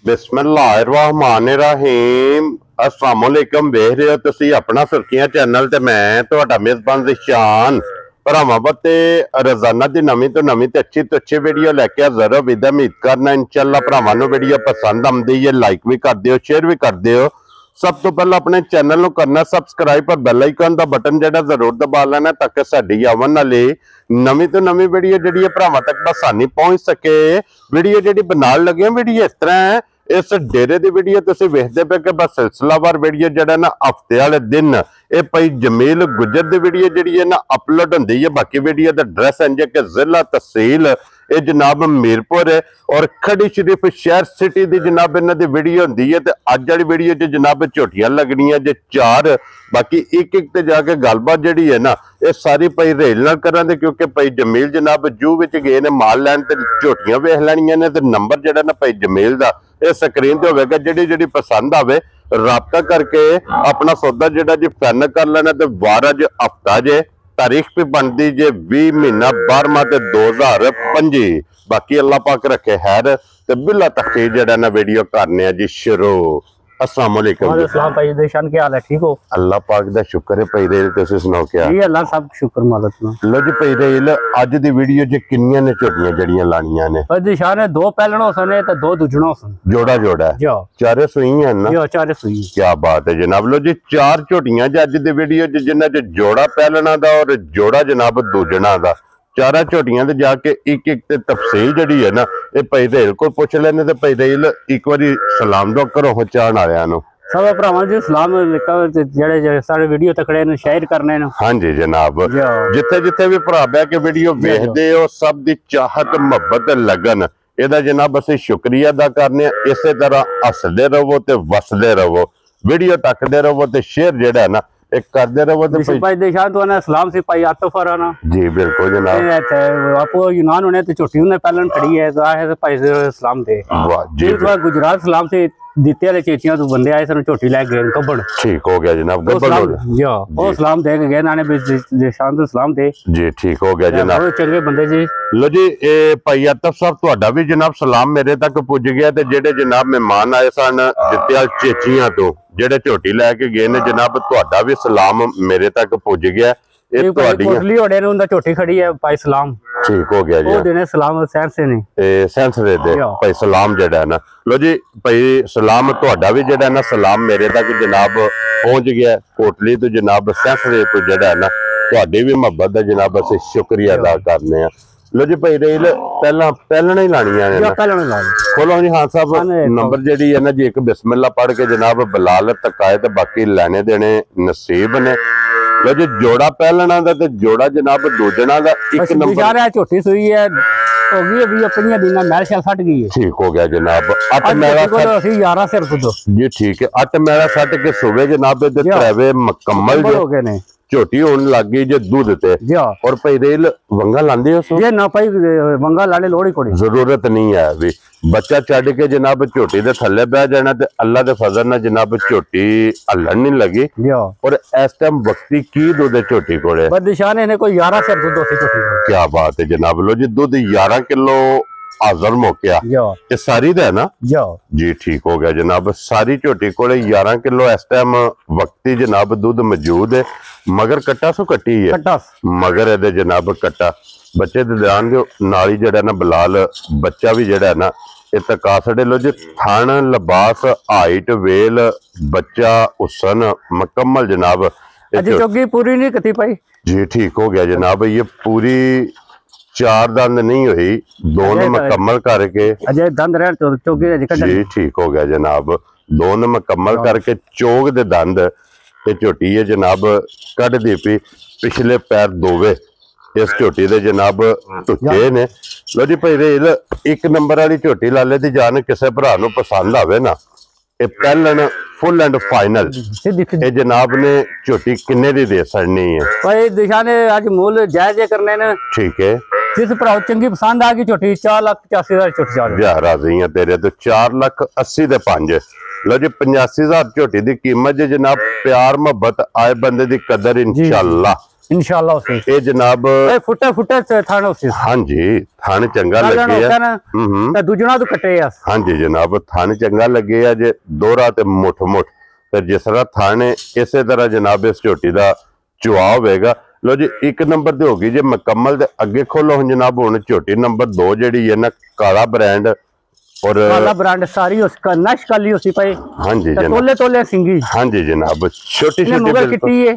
बिस्मिल्लाहिर्रहमानिर्रहीम अस्सलाम वालेकुम। वेख रहे हो तुसी अपना सुर्खियां चैनल ते मैं तुहाडा मेजबान ज़िशान भरावां ते रोजाना दी नवीं तो अच्छी वीडियो लैके हाज़र हो। विद उम्मीद करना इंशाअल्लाह भरावां नूं वीडियो पसंद आउंदी है। लाइक भी कर दिओ, शेयर भी कर दिओ। सब तो पहले अपने चैनल को करना सबसक्राइब और बेल आइकन का बटन जो जरूर दबा लेना ताकि साडी आवन वाली नवीं तो नवीं वीडियो जी भरावां तक आसानी पहुंच सके। वीडियो जी बनाने लगे वीडियो इस तरह है, इस डेरे की वीडियो तुसीं वेखदे पे कि बस सिलसिलावार वीडियो जड़ा ना हफ्ते वाले दिन ये भाई जमील गुजर की वीडियो जी ना अपलोड होंदी है। बाकी वीडियो का एड्रैस है कि जिला तहसील ये जनाब मीरपुर है और खड़ी शरीफ शहर सिटी की जनाब इन्हां दी वीडियो होंदी है। तो अज वाली वीडियो च जनाब झोटियां लगनियां जे 4। बाकी एक एक ते जाके गलबात जी है ना ये सारी भाई रेल नाल करांगे क्योंकि भाई जमील जनाब जू विच गए ने माल लैन ते झोटियां वेख लैणियां ने। ते नंबर जड़ा ना भाई जमील दा ये स्क्रीन ते होवेगा, जी पसंद आवे राबता करके अपना सौदा जड़ा जी फाइनल कर लेना। तो वार अज हफ्ता जे तारीख भी बनती जे 20 महीना 12वां 2025। बाकी अल्लाह पाक रखे खैर ते बिला तखीर जड़ा ना वीडियो करने जी शुरू। अस्सलाम वालेकुम। वालेकुम भाई देशान क्या हाल है? ठीक हो? अल्लाह पाक दा शुक्र है। भाई रेल तुसीं सुनाओ क्या? जी अल्लाह सब शुक्र मालिक दा। लो जी भाई रेल अज दी वीडियो च किन्नियां ने झोटियां जड़ियां लानियां ने? भाई देशान है 2 पैलण हो सने ते 2 दुजणा हो सन। जोड़ा जोड़ा जो चारे सुईयां ना? जो चारे सुई। क्या बात है जनाब। लो जी 4 झोटियां अज दी वीडियो च जिन्हां च जोड़ा पैलना दा और जोड़ा जनाब दूजणा दा। चारा झोटियां ते जाके एक एक ते तफसील जड़ी है ना ये भाई रेल को पुछ लेने। ते भाई रेल एक बारी सलाम दो करो चाहण आया नु सब भरावां जी सलाम जेड़े सारे वीडियो तकड़े ने शेयर करने ने। हाँ जी जनाब, जिथे जिथे भी भरा बह के वीडियो वेखदे हो सब दी चाहत मोहब्बत लगन एदा जनाब असीं शुक्रिया अदा करने। इसे तरह हसदे रहो ते वसदे रहो, वीडियो तकदे रहो ते शेयर जेड़ा है ना एक करदे रहो। तो भाई देशान तो ना सलाम से भाई आतिफ राना। जी बिल्कुल जनाब। आपको यूनान होने तो छोटी उन्हें पहलन खड़ी है तो आए भाई सलाम दे। वाह जी गुजरात सलाम से दिते वाले चेचियां तो बंदे आए सन झोटी लै गए कब्बड़। ठीक हो गया जनाब। वो सलाम दे के गए नाने देशान तो सलाम दे जी। ठीक हो गया जनाब। बहुत चंगे बंदे जी। लो जी ए भाई आतिफ साहब तुहाडा भी जनाब सलाम मेरे तक पुज गया। ते जेडे जनाब मेहमान आए सन दित्ते चेचियां तो जेडे झोटी लैके गए ने जनाब तुहाडा भी सलाम मेरे तक पुज गया। कोटली होड़े ने उनदा झोटी खड़ी है भाई सलाम। ठीक हो गया जी। वो देने सलाम सेंस ने सेंस दे भाई सलाम जेड़ा है ना। लो जी भाई सलाम तुहाडा भी जेड़ा ना सलाम मेरे तक जनाब पहुंच गया कोटली तो जनाब सेंस दे तो जेड़ा है ना तुहाडी भी मोहब्बत दा जनाब असीं शुक्रिया अदा करने आ। लो जी भाई रेल पहलना ही लानियां ने खोलो जी। हाँ साहब नंबर जेड़ी है ना जी एक बिस्मिल्लाह पढ़ के जनाब बिलाल तकाए ते बाकी लेने देने नसीब ने। लो जी जोड़ा पहलना दा ते जोड़ा जनाब दूजना दा एक नंबर झोटी सुई है हो गई अभी अपनी दिना मैल शैल फट गई है। ठीक हो गया जनाब। 8 मैला 11 सिर तो जी ठीक है। 8 मैला सट के सुबह जनाब ते त्रैवे मुकम्मल हो गए ने झोटी होने लग गई जे दूध ते। और भाई रेल वंगा लांदे हो जे ना भाई वंगा लाने लोड़ ही कोई जरूरत नहीं है। भी बच्चा छड़ के जनाब झोटी दे थल्ले बह जाना ते अल्लाह दे फजल नाल जनाब झोटी हलन नहीं लगी। और इस टाइम वक्ती की दूध झोटी कोले बदशान ने कोई 11 सिर दूध झोटी। क्या बात है जनाब। लो जी दूध 11 किलो हाजर मौकिया ये सारी दा है ना जी। ठीक हो गया जनाब। सारी झोटी कोले 11 किलो इस टाइम वक्ती जनाब दूध मौजूद है। मगर कट्टा सो कट्टी है मगर ए जनाब कट्टा बच्चे दे ध्यान दो नाली जड़ा ना बिलाल बच्चा भी जड़ा है ना ये तका छड़े। लो जी थान लिबास हाइट वेल बच्चा हुसन मुकम्मल जनाब। चौकी पूरी नहीं कती पाई जी। ठीक हो गया जनाब। ये पूरी 4 दंद नहीं हुई 2 मुकम्मल करके अजय दंद रह चौकी जी। ठीक हो गया जनाब। 2 मुकम्मल करके चौक दे दंद ये झोटी है जनाब कढ़ दी पी पिछले पैर दोवे इस झोटी दे जनाब टुटे ने। लो जी भाई रेल एक नंबर वाली झोटी लाले दी जान किसी भरा नूं पसंद आवे ना ये पहलन फुल एंड फाइनल ये जनाब ने झोटी किन्ने दी दे सड़नी है? भाई दिशा ने आज मूल जायज करने ने। ठीक है। जिस भरा चंगी पसंद आ गई झोटी 4,85,000 झोटी जा राजी है तेरे तो 4,80,000 दे 5। लो जी 85,000 झोटी की कीमत जनाब प्यार मोहब्बत आए बंदे की कदर इंशाअल्लाह इंशाल्लाह उसी ये जनाब फुटे फुटे थान उसी हाँ जी थान चंगा लगे है दूजना तो कटे है हाँ जी जनाब थान चंगा लगे है जे दोहरा ते मुठ मुठ ते जिस तरह थान है इसे तरह जनाब इस झोटी का चुआ होगा। लो जी एक नंबर ते होगी जे मुकम्मल ते अगे खोलो हुण जनाब हुण झोटी नंबर 2 जेड़ी है ना काला ब्रांड और काला ब्रांड सारी उसका नश काली उसी पे हाँ जी जनाब तोले तोले सिंगी हाँ जी जनाब छोटी छोटी मगर किटी है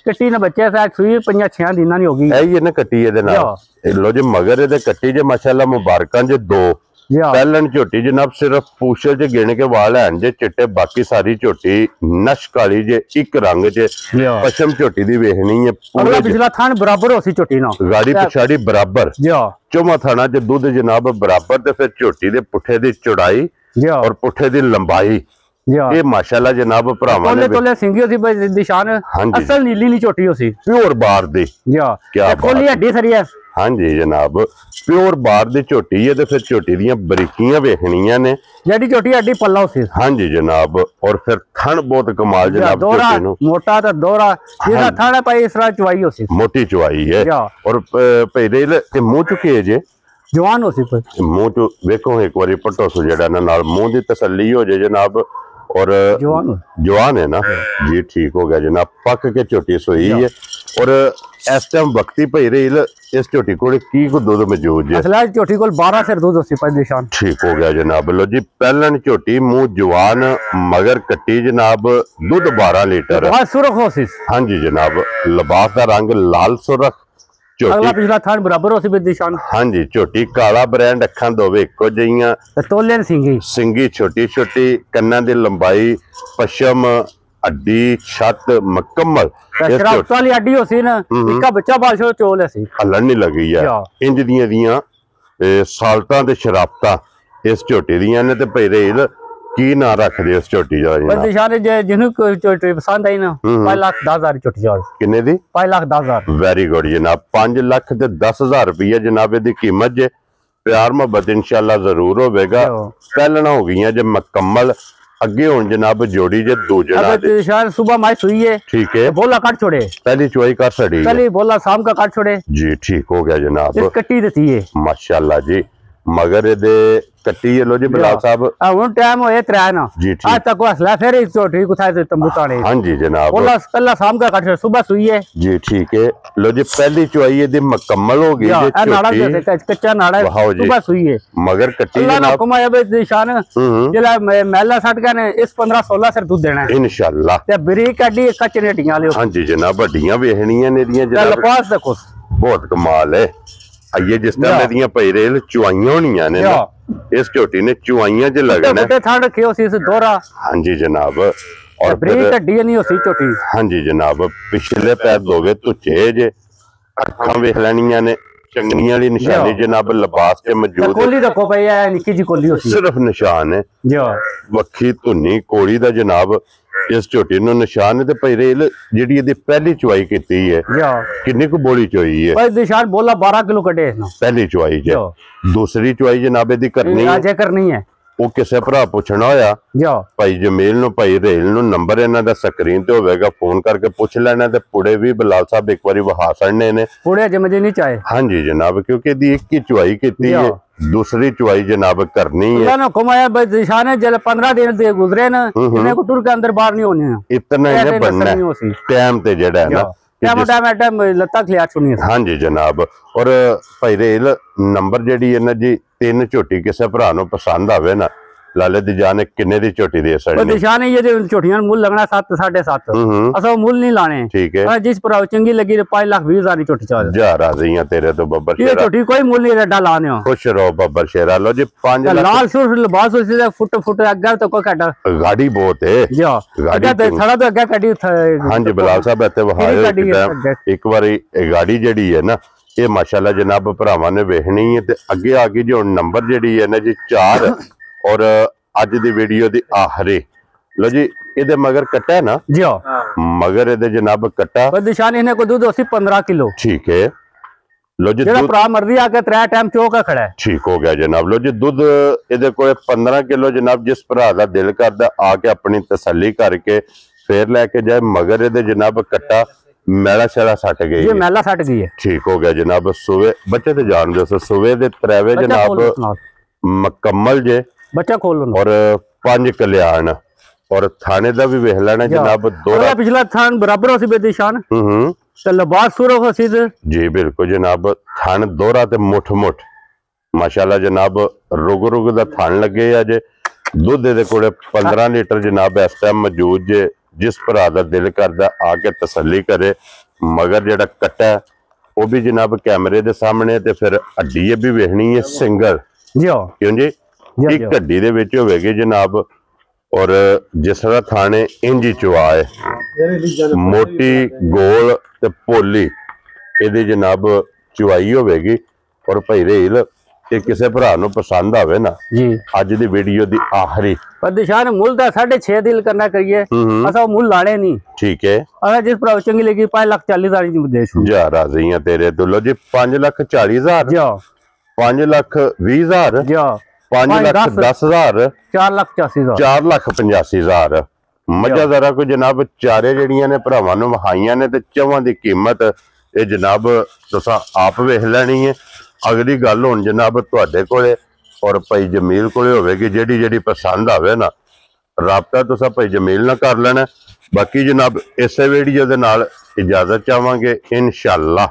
कट्टी ने बच्चे शायद सुई 5-6 दिनां दी होगी ऐ ना कट्टी ए दे नाल लो जी मगर ए कट्टी जे माशाल्लाह मुबारकां जे 2 पहलन झोटी जनाब सिर्फ पूछल जे गिण के वाल हैं जे चिट्टे बाकी सारी झोटी नश काली जे एक रंग जे पशम झोटी दी वेखनी है अगला पिछला थान बराबर होसी झोटी ना गाड़ी पिछाड़ी बराबर चौमा थाना जे दूध जनाब बराबर ते फिर झोटी दे पुठे दी चौड़ाई और पुठे दी लंबाई ये माशाल्लाह जनाब भरावां ने तोले सिंगी होसी निशान असल नीली नहीं झोटी होसी प्योर बार दी क्या खोली हड्डी सरी है हाँ जी जनाब प्योर बार दी झोटी है तो फिर झोटी दियां बरीकियां वेखनियां ने जेडी झोटी हड्डी पल्ला उसी हाँ जी जनाब और फिर थन बहुत कमाल जनाब झोटी नु मोटा तो दोहरा जिसका थन है भाई इस तरह चुवाई होसी मोटी चुवाई है और पहले ते मुंह चुके जे जवान होसी पर मुंह चु देखो एक बारी पटो सु जेड़ा नाल मुंह दी तसल्ली हो जाए जनाब और जवान है ना जी ठीक हो गया जनाब पक के झोटी सोई है और इस टाइम वक्ती पई रही इस झोटी को की को दूध मौजूद है असला झोटी को 12 से दूध होसी पर निशान ठीक हो गया जनाब। लो जी पहलन झोटी मुंह जवान मगर कट्टी जनाब दूध 12 लीटर सुरख होसी हाँ जी जनाब लिबास का रंग लाल सुरख अगला पिछला थान बराबर होसी बिद निशान हाँ जी झोटी काला ब्रांड अखां दोवे इको जइयां तोले सिंगी सिंगी छोटी छोटी कन्ना दी लंबाई पशम हड्डी छत मुकम्मल शराबत वाली हड्डी होसी ना इक्का बच्चा बालशो चोल है हलन नहीं लगी है इंज दियां सालतां ते शराबतां इस झोटी दियां ने ते पई रेल की ना रख दे इस झोटी दा निशान जिन्हों झोटी पसंद आई ना 5,10,000 झोटी जा किन्ने दी 5,10,000 वेरी गुड जनाब 5,10,000 रुपया जनाब दी कीमत जे प्यार मोहब्बत इंशाल्लाह जरूर होगा। पहलना हो गई जे मुकम्मल अगे हुन जनाब जोड़ी जे दो जना सुबह माई सुई है ठीक है बोला काट छोड़े पहली चुवाई कर सड़ी पहली बोला शाम का काट छोड़े जी ठीक हो गया जनाब कट्टी देती है माशाल्लाह जी मगर दे कट्टी है लो जी बिलाल साहब हुन टाइम होए 3 ना आज तक हसला फिर इस झोटी को थाए तंबू ताने हां जी जनाब बोला पहला शाम का काट सुबह सुई है जी ठीक है। लो जी पहली चुवाई है दी मुकम्मल हो गई जे नाड़ा कच्चा नाड़ा है सुबह सुई है मगर कट्टी जनाब कमाया बे निशान जेला मेला सट के ने इस 15-16 सर दूध देना है इंशाल्लाह ते बरीक हड्डी कच्चे हड्डियां ले हां जी जनाब हड्डियां वेखनियां ने दियां जनाब लपास देखो बहुत कमाल है आइए जिस टाइम मेरियां पई रेल चुवाइयां होनियां ने इस झोटी ने चुवाइयां च लगना है थान रखे होसी इस दोहरा हां जी जनाब और बरीक हड्डी नहीं होसी झोटी हां जी जनाब पिछले पैर दोगे तुझे जे अखां वेख लेनियां ने चंगनियां वाली निशानी जनाब लिबास ते मौजूद कोली रखो पई है निक्की जी कोली होसी सिर्फ निशान है वक्खी धुनी कोड़ी दा जनाब इस झोटी नु निशान है ते पई रेल जेडी इहदी पहली चुवाई कीती है किन्नी को बोली चोई है भाई निशान बोला 12 किलो कटे इसनो पहली चुवाई जे दूसरी चुवाई जनाब दी करनी है अजे करनी है वो किसे भरा पूछना होया भाई जमील नु भाई रेल नु नंबर इन्हां दा स्क्रीन ते होवेगा फोन करके पूछ लेना ते पुड़े भी बिलाल साहब एक बारी वहा सड़ने ने पुड़े अजे मुझे नहीं चाहे हां जी जनाब क्योंकि दी एक की चुवाई कीती है दूसरी चुवाई जनाब करनी है ना कमाया निशान है जल 15 दिन दे गुजरे ना इन्हें को टूर के अंदर बाहर नहीं होने इतना ही बनना टाइम ते जेड़ा है ना लत्ता खिया सुनी हाँ जी जनाब और भाई रेल नंबर जेडी है ना जी 3 झोटी किसे भरा नु पसंद आवे ना लाले दी जाने किन्ने दी झोटी दे सड़नी निशान ये झोटियां मूल लगना 7 7.5 असा मूल नहीं लाने ठीक है जिस पर चंगी लगी 5,20,000 की झोटी चाल जा राजियां तेरे तो बब्बर शेरा ये झोटी कोई मूल नहीं रेडा लाने हो खुश रहो बब्बर शेरा लो जी 5 लाल सुर लिबास से फुट फुट अगर तो कोई काटा गाड़ी बहुत है जा गाड़ी तो थोड़ा तो अगर काटी हां जी बिलाल साहब इत्ते वहाए एक बारी गाड़ी जेडी है ना ये माशाल्लाह जनाब भरावां ने वेखनी है ते अगे आ गई जो नंबर जेडी है ना जी 4 और अज दी वीडियो दी आखिरी लो जी इहदे मगर कट्टा है ना जी मगर इहदे जनाब कट्टा निशान इन्हें को दूध होसी 15 किलो ठीक है। लो जी जेड़ा भरा मर्जी आके 3 टाइम चौका खड़ा है ठीक हो गया जनाब। लो जी दूध इहदे कोल 15 किलो जनाब जिस भरा दा दिल करदा आके अपनी तसल्ली करके फिर लेके जाए मगर इहदे जनाब कट्टा मैला शैला सट गई ये मैला सट गई है। ठीक हो गया जनाब। सुवे बच्चे तो जान दो सुवे दे त्रेवे बच्चा जनाब खोलो सुनाओ। मुकम्मल जे बच्चा खोल लो और 5 कल्याण और थाने दा भी वेख लेना जनाब। दोरा पिछला थान बराबर हो सी बेदिशान ते लिबास सूरह हो सी जी बिल्कुल जनाब। थान दोरा ते मुठ मुठ माशाल्लाह जनाब। रुग रुग दा थान लगे अजे। दुध दे कोले 15 लीटर जनाब इस टाइम मौजूद जे। जिस भरा दा दिल करदा आके तसल्ली करे। मगर जेड़ा कट्टा है वो भी जनाब कैमरे दे सामने ते फिर हड्डी भी वेखनी है सिंगल क्यों जी एक हड्डी दे विच होवेगी जनाब। और जिस तरह थाने इंजी चुआ है मोटी गोल ते पोली इहदी जनाब चुआई होवेगी। और भाई रेल ते किसे भरा नूं पसंद आवे ना जी अज दी वीडियो दी आखिरी पर दिशान मुल दा 6.5 दिल करना करिए असा मुल लाने नहीं ठीक है। अगर जिस भरा चंगी लगी 5,40,000 दी देश जा राजी हैं तेरे तो लो जी 5,40,000 जा 5,20,000 जा 5,10,000 4,85,000 4,85,000 मजा जरा को जनाब। चारे जड़ियां ने भरावां नूं वहाइयां ने ते चौवां दी कीमत ये जनाब तुसां आप वेख लैनी है। अगली गल हुण जनाब तुहाडे कोले और भाई जमील कोले होवेगी जेड़ी जेड़ी पसंद आवे ना राबता तुसां भाई जमील ना कर लेना। बाकी जनाब इसे वीडियो दे नाल इजाजत चाहांगे इंशाअल्लाह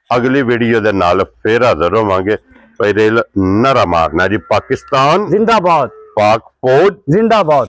अगली वीडियो दे नाल फिर हाजिर होवांगे। भाई रेल नारा मारना जी पाकिस्तान जिंदाबाद पाक फौज जिंदाबाद।